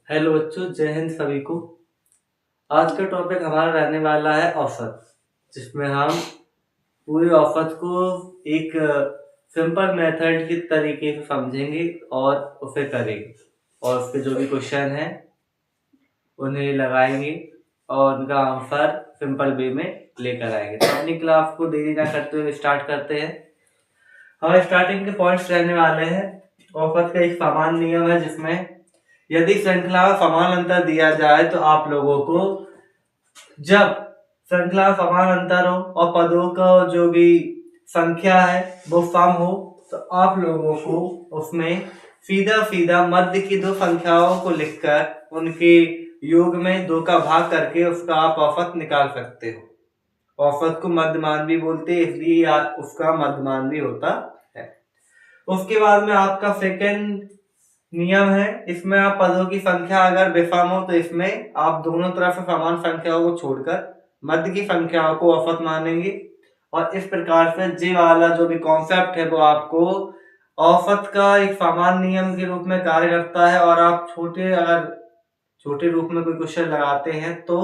Hello बच्चों, जय हिंद सभी को। आज का टॉपिक हमारा रहने वाला है औसत, जिसमें हम पूरे औसत को एक सिंपल मेथड के तरीके से समझेंगे और उसे करेंगे, और उसके जो भी क्वेश्चन हैं उन्हें लगाएंगे और उनका आंसर सिंपल वे में लेकर आएंगे। तो अपनी क्लास को देरी ना करते हुए स्टार्ट करते हैं। हमारे स्टार्टिंग के पॉइंट्स रहने वाले हैं। औसत का एक सामान्य नियम है, जिसमें यदि श्रृंखला में समान अंतर दिया जाए तो आप लोगों को, जब श्रृंखला में समान अंतर हो और पदों का जो भी संख्या है वो सम हो, तो आप लोगों को उसमें सीधा सीधा मध्य की दो संख्याओं को लिखकर उनके योग में 2 का भाग करके उसका आप औसत निकाल सकते हो। औसत को मध्यमान भी बोलते हैं, इसलिए उसका मध्यमान भी होता है। उसके बाद में आपका सेकंड नियम है, इसमें आप पदों की संख्या अगर विषम हो तो इसमें आप दोनों तरफ से समान संख्याओं को छोड़कर मध्य की संख्याओं को औसत मानेंगे, और इस प्रकार से जे वाला जो भी कॉन्सेप्ट है वो आपको औसत का एक सामान्य नियम के रूप में कार्य करता है। और आप अगर छोटे रूप में कोई क्वेश्चन लगाते हैं तो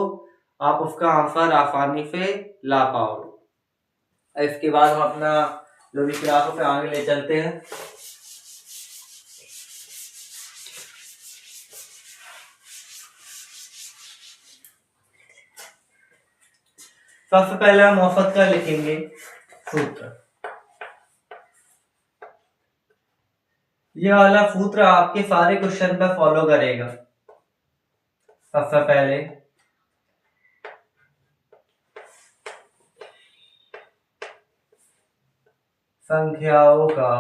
आप उसका आंसर आसानी से ला पाओगे। इसके बाद हम अपना जो भी क्लास पे आगे ले चलते हैं। सबसे पहले हम औसत का लिखेंगे सूत्र। ये वाला सूत्र आपके सारे क्वेश्चन पे फॉलो करेगा। सबसे पहले संख्याओं का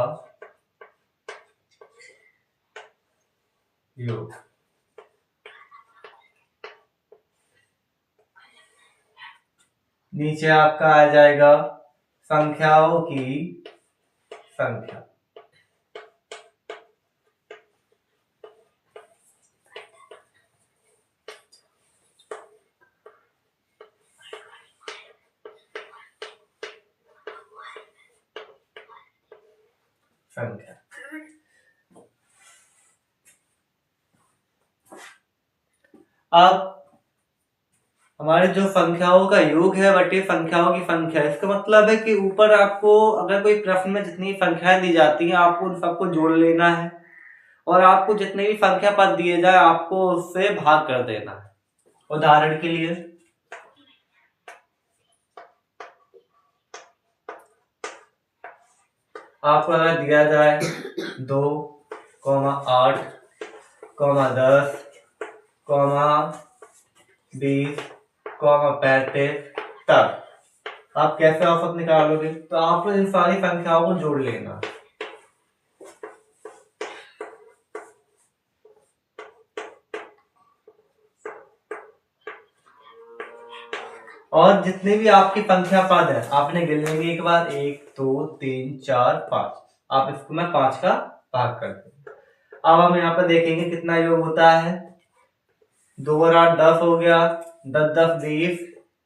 योग। नीचे आपका आ जाएगा संख्याओं की संख्या। संख्या अब हमारे जो संख्याओं का योग है बटे संख्याओं की संख्या, इसका मतलब है कि ऊपर आपको अगर कोई प्रश्न में जितनी संख्याएं दी जाती हैं आपको उन सबको जोड़ लेना है, और आपको जितने भी संख्या पद दिए जाए आपको उससे भाग कर देना है। उदाहरण के लिए आपको अगर दिया जाए 2, 8, 10, 20, 35, तब आप कैसे औसत निकालोगे? तो आपको इन सारी संख्याओं को जोड़ लेना। और जितने भी आपकी संख्या पद है आपने गिन लेंगे एक बार, 1, 2, 3, 4, 5। आप इसको मैं 5 का भाग कर देंगे। अब हम यहाँ पर देखेंगे कितना योग होता है। 2 और 8 10 हो गया, 10 10 20,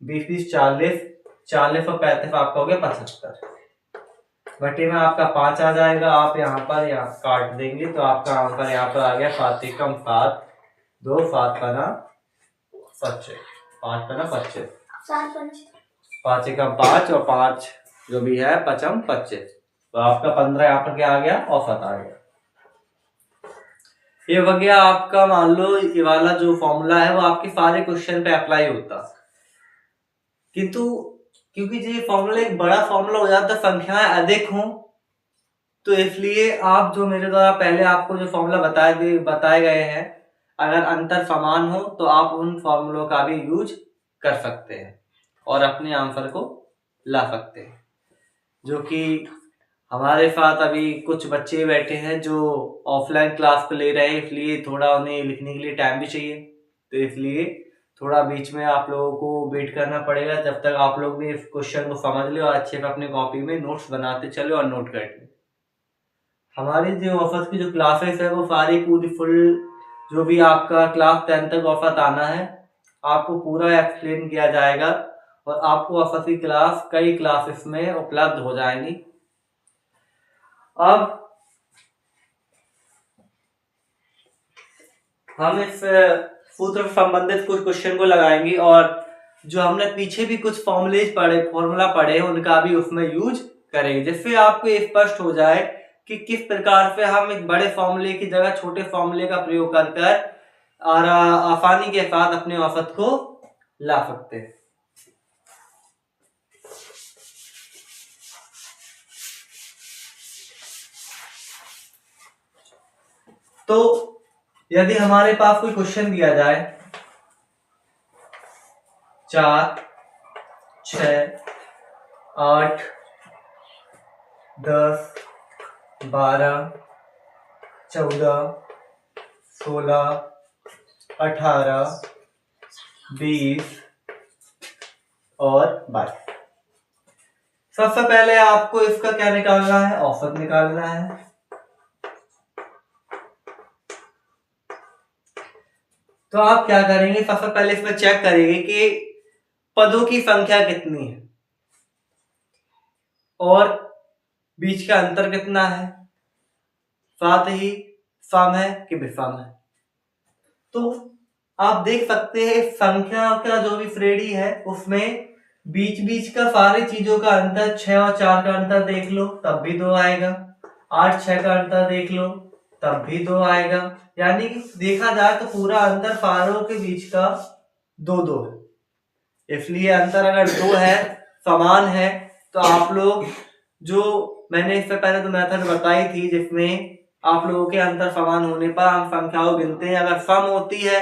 20 20 40, 40 और 35 आपका हो गया 75। बटे में आपका 5 आ जाएगा। आप यहाँ काट देंगे तो आपका आंसर यहाँ पर आ गया 7 एकम 7, 2 7 पना 25, 5 पना 25, 5 एकम 5 और 5 जो भी है 5 25, तो आपका 15 यहाँ पर क्या आ गया? औसत आ गया। ये हो गया आपका, मान लो ये वाला जो फॉर्मूला है वो आपके सारे क्वेश्चन पे अप्लाई होता, किंतु क्योंकि ये फॉर्मूला एक बड़ा फॉर्मूला हो जाता, संख्याएं अधिक हों, तो इसलिए आप जो मेरे द्वारा पहले आपको जो फॉर्मूला बताए गए हैं, अगर अंतर समान हो तो आप उन फॉर्मूलों का भी यूज कर सकते हैं और अपने आंसर को ला सकते हैं। जो कि हमारे साथ अभी कुछ बच्चे बैठे हैं जो ऑफलाइन क्लास को ले रहे हैं, इसलिए थोड़ा उन्हें लिखने के लिए टाइम भी चाहिए, तो इसलिए थोड़ा बीच में आप लोगों को वेट करना पड़ेगा जब तक आप लोग भी इस क्वेश्चन को समझ ले और अच्छे से अपनी कॉपी में नोट्स बनाते चले और नोट कर ले। हमारी जो ऑफिस की जो क्लासेस है वो सारी पूरी फुल, जो भी आपका क्लास 10 तक ऑफिस आना है आपको पूरा एक्सप्लेन किया जाएगा, और आपको ऑफिस की क्लास कई क्लासेस में उपलब्ध हो जाएंगी। अब हम इस सूत्र से संबंधित कुछ क्वेश्चन को लगाएंगे और जो हमने पीछे भी कुछ फॉर्मूला पढ़े उनका भी उसमें यूज करेंगे, जिससे आपको स्पष्ट हो जाए कि किस प्रकार से हम एक बड़े फॉर्मूले की जगह छोटे फॉर्मूले का प्रयोग कर और आसानी के साथ अपने औसत को ला सकते हैं। तो यदि हमारे पास कोई क्वेश्चन दिया जाए 4, 6, 8, 10, 12, 14, 16, 18, 20 और 22, सबसे पहले आपको इसका क्या निकालना है? औसत निकालना है। तो आप क्या करेंगे? सबसे पहले इसमें चेक करेंगे कि पदों की संख्या कितनी है और बीच का अंतर कितना है, साथ ही सम है कि विषम है। तो आप देख सकते हैं संख्या का जो भी श्रेणी है उसमें बीच बीच का सारी चीजों का अंतर 6 और 4 का अंतर देख लो तब भी 2 आएगा, 8 6 का अंतर देख लो तब भी 2 आएगा, यानी कि देखा जाए तो पूरा अंतर सारों के बीच का 2-2 है। इसलिए अंतर अगर 2 है, समान है, तो आप लोग जो मैंने इससे पहले तो मेथड बताई थी जिसमें आप लोगों के अंतर समान होने पर हम संख्याओं गिनते हैं। अगर सम होती है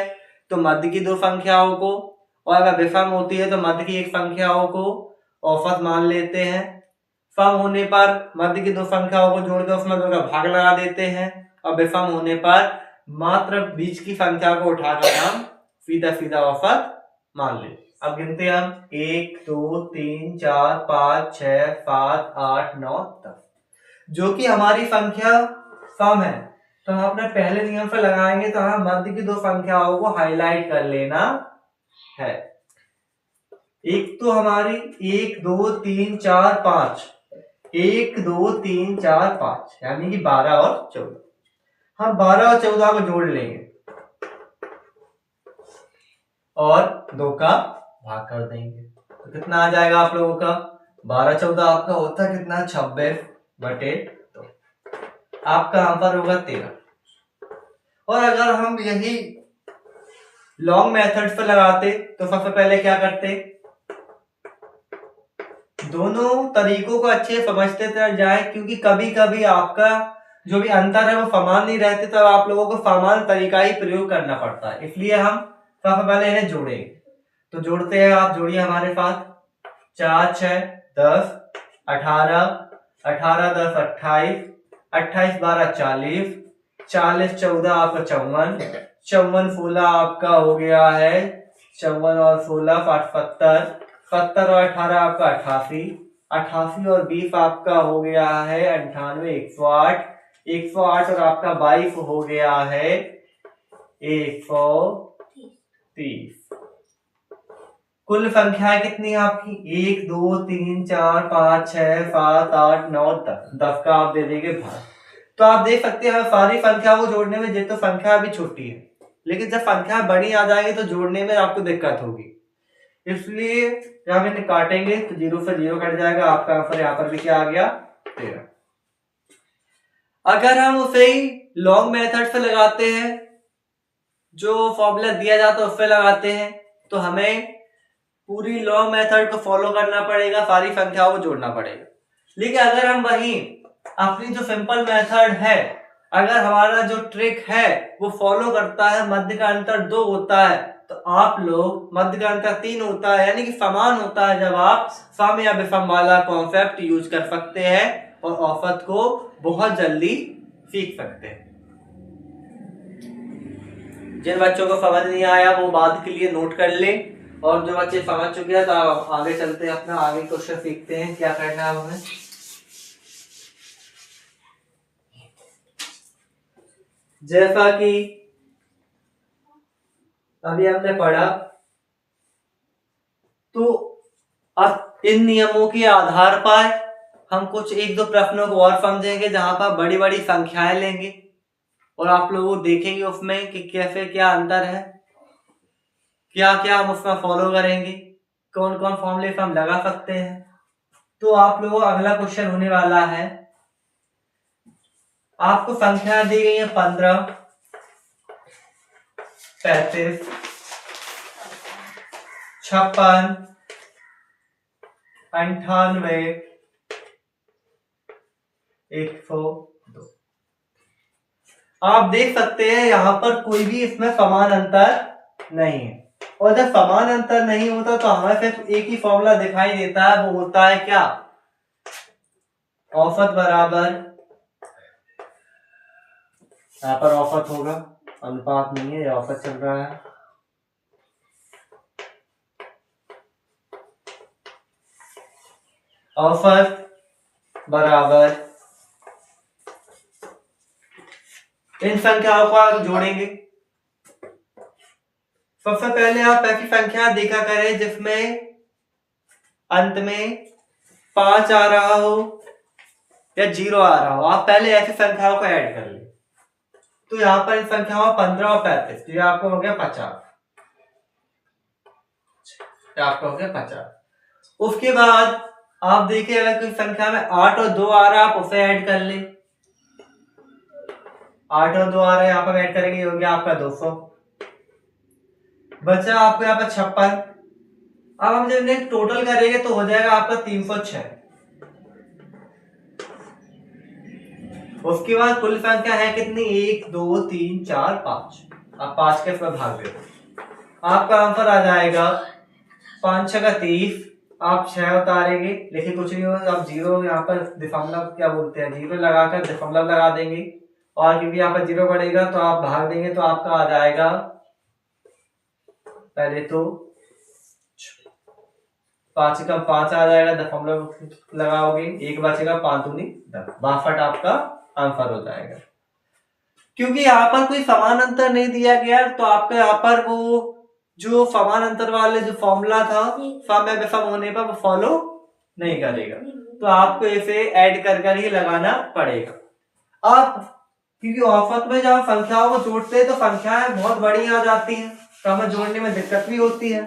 तो मध्य की 2 संख्याओं को और अगर विषम होती है तो मध्य की 1 संख्याओं को औसत मान लेते हैं। सम होने पर मध्य की 2 संख्याओं को जोड़कर उसमें 2 का भाग लगा देते हैं और विषम होने पर मात्र बीच की संख्या को उठाकर हम सीधा सीधा औसत मान लेते। अब गिनते हम 1 2 3 4 5 6 7 8 9 10, जो कि हमारी संख्या सम है तो हम अपने पहले नियम से लगाएंगे तो हम मध्य की 2 संख्याओं को हाईलाइट कर लेना है। एक तो हमारी 1 2 3 4 5, 1 2 3 4 5 यानी कि 12 और 14, हम 12 और 14 को जोड़ लेंगे और 2 का भाग कर देंगे तो कितना आ जाएगा आप लोगों का? 12 14 आपका होता है कितना? 26/2, आपका आंसर होगा 13। और अगर हम यही लॉन्ग मेथड से लगाते तो सबसे पहले क्या करते? दोनों तरीकों को अच्छे समझते जाए, क्योंकि कभी कभी आपका जो भी अंतर है वो समान नहीं रहते, तब आप लोगों को समान तरीका ही प्रयोग करना पड़ता है। इसलिए हम सबसे पहले इन्हें जोड़ेंगे। तो जोड़ते हैं, आप जोड़िए हमारे साथ। 4 6 10 18, 18 10 28, 28 12 40, 40 14 आपका 54, 54 16 आपका हो गया है 54 और 16 70, 70 और 18 आपका 88, 88 और 20 आपका हो गया है 98, 108, 108 और आपका 22 हो गया है 130। कुल संख्याएं कितनी है आपकी? 1 2 3 4 5 6 7 8 9 10, 10 का आप दे देंगे भाग। तो आप देख सकते हैं सारी संख्या को जोड़ने में ये तो संख्या अभी छोटी है, लेकिन जब संख्या बड़ी आ जाएगी तो जोड़ने में आपको दिक्कत होगी। इसलिए जब हम इन्हें काटेंगे तो 0 से 0 कट जाएगा, आपका आंसर यहाँ पर भी क्या आ गया? 13। अगर हम उसे ही लॉन्ग मेथड से लगाते हैं, जो फॉर्मूला दिया जाता है उससे लगाते हैं, तो हमें पूरी लॉन्ग मेथड को फॉलो करना पड़ेगा, सारी संख्याओं को जोड़ना पड़ेगा। लेकिन अगर हम वही अपनी जो सिंपल मेथड है, अगर हमारा जो ट्रिक है वो फॉलो करता है, मध्य का अंतर 2 होता है, तो आप लोग मध्य का अंतर 3 होता है यानी कि समान होता है, जब आप सम या विषम वाला कॉन्सेप्ट यूज कर सकते हैं और औसत को बहुत जल्दी सीख सकते हैं। जिन बच्चों को समझ नहीं आया वो बाद के लिए नोट कर ले, और जो बच्चे समझ चुके हैं तो आगे चलते हैं, अपना आगे क्वेश्चन सीखते हैं क्या करना है हमें। जैसा कि अभी हमने पढ़ा, तो अब इन नियमों के आधार पर हम कुछ 1-2 प्रश्नों को और समझेंगे जहां पर बड़ी बड़ी संख्याएं लेंगे और आप लोग देखेंगे उसमें कि कैसे क्या अंतर है, क्या क्या हम उसमें फॉलो करेंगे, कौन कौन फॉर्मूले हम लगा सकते हैं। तो आप लोगों को अगला क्वेश्चन होने वाला है, आपको संख्या दी गई है 15, 35, 56, 98, 102। आप देख सकते हैं यहां पर कोई भी इसमें समान अंतर नहीं है, और जब समान अंतर नहीं होता तो हमें सिर्फ एक ही फॉर्मूला दिखाई देता है, वो होता है क्या, औसत बराबर, यहां पर औसत होगा, अनुपात नहीं है, यह औसत चल रहा है, औसत बराबर, इन संख्याओं को आप जोड़ेंगे। सबसे पहले आप ऐसी संख्या देखा करें जिसमें अंत में 5 आ रहा हो या 0 आ रहा हो, आप पहले ऐसी संख्याओं को ऐड कर ले। तो यहां पर इन संख्याओं 15 और 35, तो ये आपको हो गया 50, आपका हो गया 50। उसके बाद आप देखिए अगर कोई संख्या में 8 और 2 आ रहा है, आप उसे ऐड कर ले, 8 और 2 आ रहे हैं, यहाँ पर ऐड करेंगे, हो गया आपका 200। बचा आपको यहाँ पर 56। अब हम जब टोटल करेंगे तो हो जाएगा आपका 306। उसके बाद कुल संख्या है कितनी, 1 2 3 4 5। अब 5 के इसमें भाग दे, आपका आंसर आ जाएगा 5 6 का 30। आप 6 उतारेंगे, लेकिन कुछ नहीं होगा, आप 0 यहाँ पर दशमलव क्या बोलते हैं, 0 लगाकर दशमलव लगा देंगे, और क्योंकि यहाँ पर 0 बढ़ेगा तो आप भाग देंगे, तो आपका आ जाएगा, पहले तो 5 का 5 आ जाएगा, दशमलव लगाओगे, 1 बचेगा, 5 दूनी 10, 62 आपका आंसर हो जाएगा। क्योंकि यहाँ पर कोई समान अंतर नहीं दिया गया, तो आपका यहाँ पर वो जो समान अंतर वाले जो फॉर्मूला था, समय विषम होने पर वो फॉलो नहीं करेगा, तो आपको इसे ऐड कर ही लगाना पड़ेगा। आप क्योंकि औसत में जब संख्याओं को जोड़ते हैं तो संख्याएं बहुत बड़ी आ जाती हैं, तो हमें जोड़ने में दिक्कत भी होती है।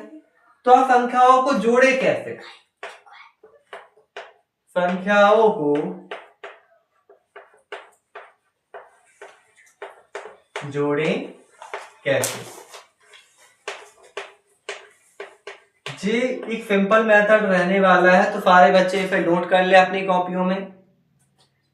तो आप संख्याओं को जोड़े कैसे, संख्याओं को जोड़े कैसे, जी एक सिंपल मेथड रहने वाला है, तो सारे बच्चे इसे नोट कर ले अपनी कॉपियों में,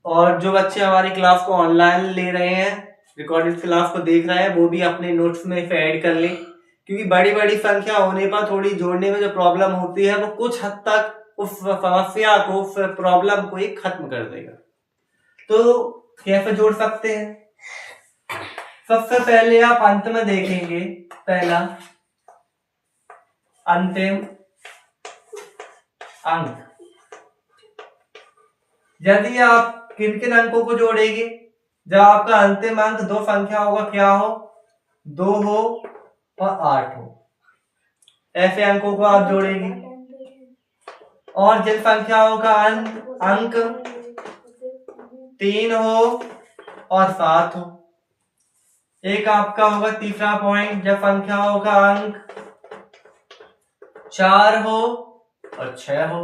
और जो बच्चे हमारी क्लास को ऑनलाइन ले रहे हैं, रिकॉर्डेड क्लास को देख रहे हैं, वो भी अपने नोट्स में इसे ऐड कर ले, क्योंकि बड़ी बड़ी संख्या होने पर थोड़ी जोड़ने में जो प्रॉब्लम होती है वो कुछ हद तक उस समस्या को, उस प्रॉब्लम को एक खत्म कर देगा। तो कैसे जोड़ सकते हैं, सबसे पहले आप अंत में देखेंगे, पहला अंतिम अंक, यदि आप किन किन अंकों को जोड़ेंगे, जब आपका अंतिम अंक दो संख्याओं का क्या हो, 2 हो और 8 हो, ऐसे अंकों को आप जोड़ेंगे। और जिन संख्याओं का अंक 3 हो और 7 हो, एक आपका होगा तीसरा पॉइंट, जब संख्याओं का अंक 4 हो और 6 हो।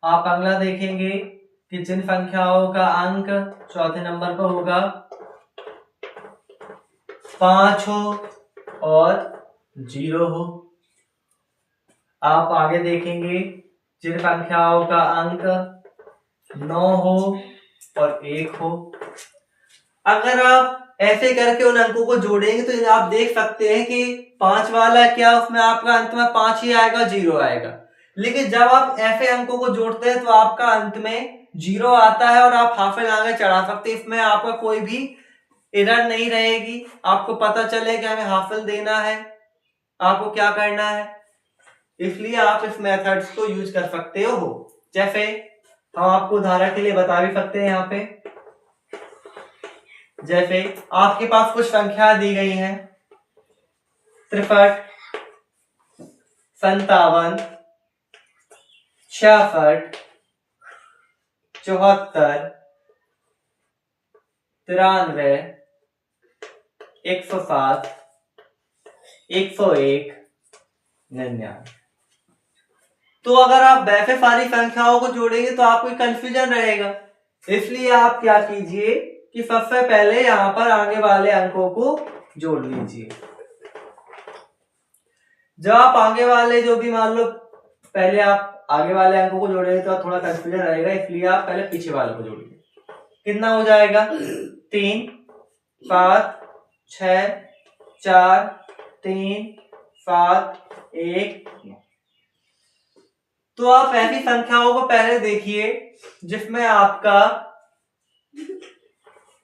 आप अगला देखेंगे कि जिन संख्याओं का अंक चौथे नंबर पर होगा 5 हो और 0 हो। आप आगे देखेंगे जिन संख्याओं का अंक 9 हो और 1 हो। अगर आप ऐसे करके उन अंकों को जोड़ेंगे तो आप देख सकते हैं कि 5 वाला क्या, उसमें आपका अंत में 5 ही आएगा, 0 आएगा। लेकिन जब आप ऐसे अंकों को जोड़ते हैं तो आपका अंत में 0 आता है और आप हाफिल आगे चढ़ा सकते हैं, इसमें आपका कोई भी एरर नहीं रहेगी। आपको पता चले कि हमें हाफिल देना है, आपको क्या करना है, इसलिए आप इस मेथड्स को यूज कर सकते हो। जैसे हम आपको उदाहरण के लिए बता भी सकते हैं, यहाँ पे जैसे आपके पास कुछ संख्या दी गई हैं 63, 57, 66, 74, 93, 107, 101, 99। तो अगर आप वैसे सारी संख्याओं को जोड़ेंगे तो आपको कंफ्यूजन रहेगा, इसलिए आप क्या कीजिए कि सबसे पहले यहां पर आगे वाले अंकों को जोड़ लीजिए। जब आप आगे वाले जो भी मान लो, पहले आप आगे वाले अंकों को जोड़ेंगे तो थोड़ा कंफ्यूजन रहेगा, इसलिए आप पहले पीछे वाले को जोड़िए। कितना हो जाएगा? 3, 7, 6, 4, 3, 7, 1, 9। तो आप ऐसी संख्याओं को पहले देखिए जिसमें आपका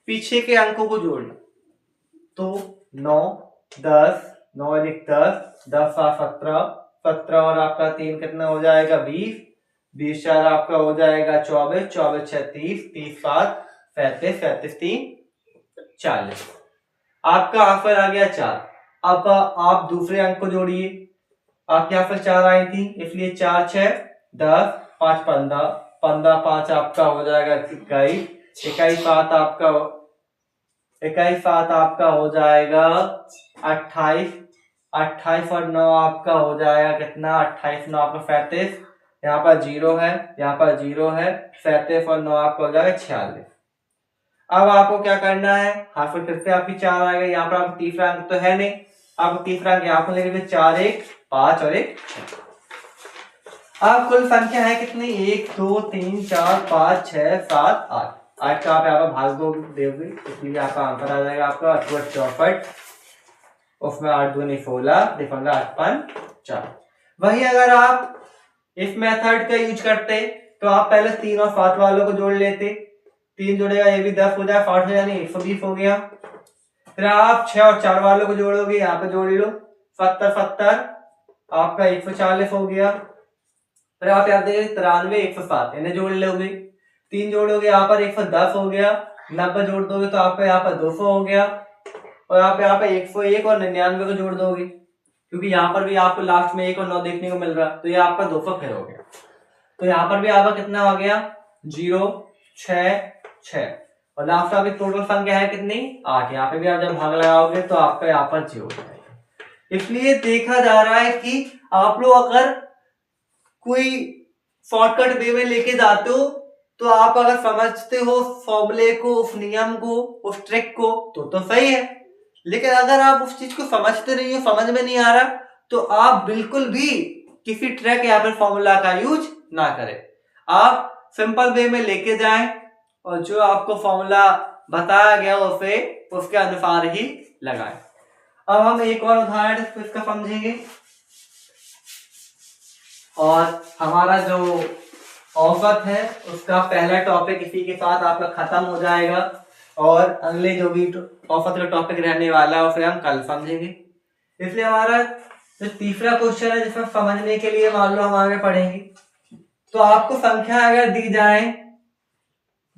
पीछे के अंकों को जोड़ना। तो 9, 10, 9 1 10, 10 7 17, 17 और आपका 3 कितना हो जाएगा? 20, 20 4 आपका हो जाएगा 24, 24 6 30, 30 7 35, 35 3 40। आपका आंसर आ गया 4। अब आप दूसरे अंक को जोड़िए। आपके यहाँ पर 4 आई थी, इसलिए 4 6 10, 5 15, 15 5 आपका हो जाएगा 21, 21 7 आपका 21 7 आपका हो जाएगा 28, 28 और 9 आपका हो जाएगा कितना? 28 9 आपका 37, यहाँ पर 0 है, यहाँ पर 0 है, 37 और 9 आपका हो जाएगा 46। अब आपको क्या करना है? हाफ फिर से आपकी 4 आ गई, यहाँ पर आपका तीसरा अंक तो है नहीं, आप तीसरा अंक यहाँ पर लेंगे 4 1 5 और 1 6। अब कुल संख्या है कितनी? 1 2 3 4 5 6 7 8। 8 का आप यहाँ पर भाग दो दोगे, इसलिए आपका आंसर आ जाएगा आपका 64। उसमें 8 दूनी 16, लिखूंगा 8 5 4। वही अगर आप इस मेथड का यूज करते तो आप पहले 3 और 7 वालों को जोड़ लेते। 3 जोड़ेगा ये भी 10 हो जाए, 60 हो जाए, 120 हो गया। फिर आप 6 और 4 वालों को जोड़ोगे, यहाँ पे जोड़ लो 70 70 आपका 140 हो गया। फिर आप याद देंगे 93 107 इन्हें जोड़ लोगे। 3 जोड़ोगे यहाँ पर 110 हो गया। 90 जोड़ दोगे तो आपका यहाँ पर 200 हो गया। और आप यहाँ पे 101 और 99 को जोड़ दोगे, क्योंकि यहाँ पर भी आपको लास्ट में 1 और 9 देखने को मिल रहा, तो ये आपका 200 फिर हो गया। तो यहाँ पर भी आपका कितना हो गया? 0 6 6 और लास्ट आपकी टोटल संख्या है कितनी? 8। यहाँ पे भी आप जब भाग लगाओगे तो आपका यहाँ पर 0 हो जाएगा। इसलिए देखा जा रहा है कि आप लोग अगर कोई शॉर्टकट वे में लेके जाते हो तो आप अगर समझते हो फॉर्मूले को, उस नियम को, उस ट्रिक को, तो सही है। लेकिन अगर आप उस चीज को समझते नहीं हो, समझ में नहीं आ रहा, तो आप बिल्कुल भी किसी ट्रिक या फिर फॉर्मूला का यूज ना करें। आप सिंपल वे में लेके जाएं और जो आपको फॉर्मूला बताया गया उसे उसके अनुसार ही लगाएं। अब हम एक और उदाहरण इसका समझेंगे और हमारा जो औसत है उसका पहला टॉपिक इसी के साथ आपका खत्म हो जाएगा और अगले जो भी औसत का टॉपिक रहने वाला है उसे हम कल समझेंगे। इसलिए हमारा जो तीसरा क्वेश्चन है जिसमें समझने के लिए मान लो हम आगे पढ़ेंगे, तो आपको संख्या अगर दी जाए,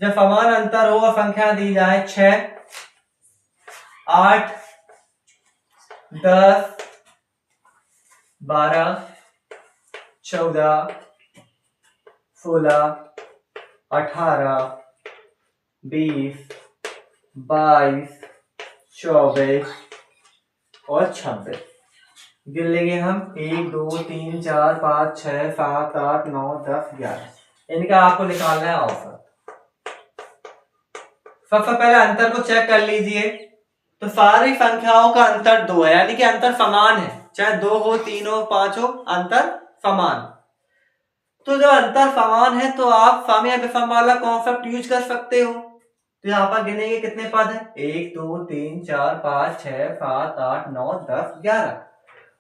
जब समान अंतर हो और संख्या दी जाए 6 8 10 12 14 16 18 20 22 24 और 26 गिन लेंगे हम 1 2 3 4 5 6 7 8 9 10 11। इनका आपको निकालना है औसत। सबसे पहले अंतर को चेक कर लीजिए। तो सारी संख्याओं का अंतर 2 है, यानी कि अंतर समान है, चाहे 2 हो 3 हो 5 हो, अंतर समान। तो जब अंतर समान है तो आप साम्य विषम वाला कॉन्सेप्ट यूज कर सकते हो। तो यहाँ पर गिनेंगे कितने पद है? 1 2 3 4 5 6 7 8 9 10 11।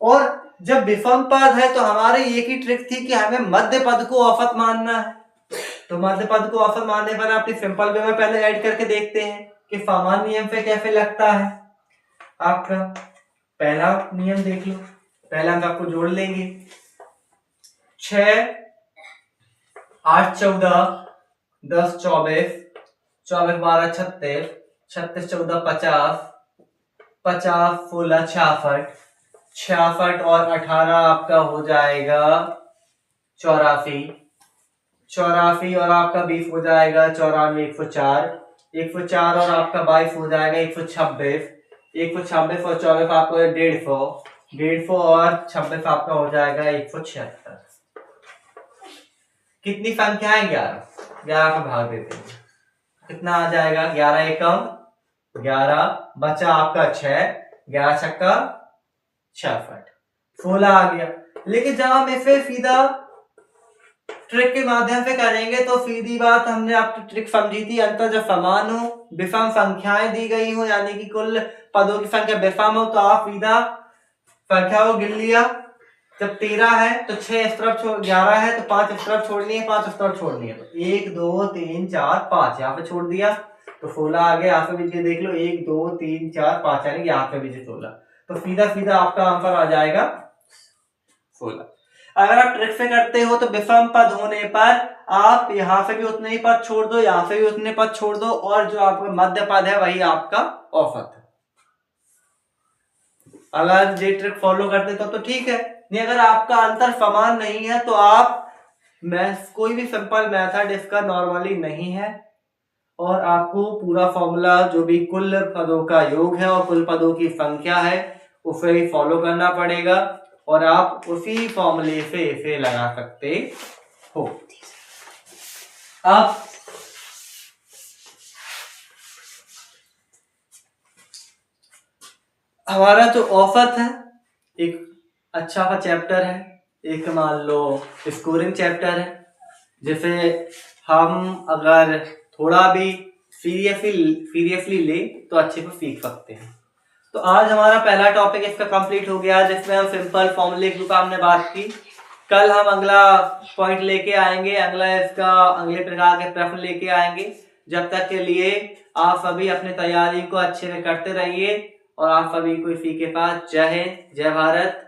और जब विषम पद है तो हमारे एक ही ट्रिक थी कि हमें मध्य पद को औसत मानना है। तो मध्य पद को औसत मानने पर आप सिंपल वे में पहले ऐड करके देखते हैं कि सामान्य नियम पे कैसे लगता है। आपका पहला नियम देख लो, पहला अंक आपको जोड़ लेंगे 6 8 14 10 24 24 12 36 36 14 50 50 16 66 66 और 18 आपका हो जाएगा 84 84 और आपका 20 हो जाएगा 94 104 104 और आपका 22 हो जाएगा 126 126 और 24 आपको 150 और 26 आपका हो जाएगा 176। कितनी संख्याएं? 11 को भाग देते हैं, कितना आ जाएगा? 11 एकम 11, बचा आपका 6, 11 छक्का 66, 16 आ गया। लेकिन जब हम इसे सीधा ट्रिक के माध्यम से करेंगे तो सीधी बात, हमने आपकी ट्रिक समझी थी, अंतर जब समान हो, विषम संख्याएं दी गई हो, यानी कि कुल पदों की संख्या विषम हो, तो आप सीधा संख्या को गिन लिया। जब 13 है तो 6 इस तरफ छोड़, 11 है तो 5 इस तरफ छोड़नी है, 5 इस तरफ छोड़नी है, तो 1 2 3 4 5 यहाँ पे छोड़ दिया तो 16 आ गया। यहाँ पे भी देख लो 1 2 3 4 5, यानी यहाँ पे भी 16, तो सीधा सीधा आपका आंसर आ जाएगा 16। अगर आप ट्रिक से करते हो तो विषम पद होने पर आप यहाँ से भी उतने ही पद छोड़ दो, यहाँ से भी उतने पद छोड़ दो, और जो आपका मध्य पद है वही आपका औसत है। अगर ये ट्रिक फॉलो करते तो ठीक है, नहीं अगर आपका अंतर समान नहीं है तो आप कोई भी सिंपल मेथड इसका नॉर्मली नहीं है, और आपको पूरा फॉर्मूला जो भी कुल पदों का योग है और कुल पदों की संख्या है उसे ही फॉलो करना पड़ेगा, और आप उसी फॉर्मूले से इसे लगा सकते हो। अब हमारा जो औसत है एक अच्छा सा चैप्टर है, एक मान लो स्कोरिंग चैप्टर है, जिसे हम अगर थोड़ा भी सीरियसली ले तो अच्छे से सीख सकते हैं। तो आज हमारा पहला टॉपिक इसका कंप्लीट हो गया, जिसमें हम सिंपल फॉर्मूले के ऊपर हमने बात की। कल हम अगला पॉइंट लेके आएंगे, अगले प्रकार के प्रश्न लेके आएंगे। जब तक के लिए आप सभी अपनी तैयारी को अच्छे से करते रहिए, और आप सभी को इसी के पास जय हिंद, जय भारत।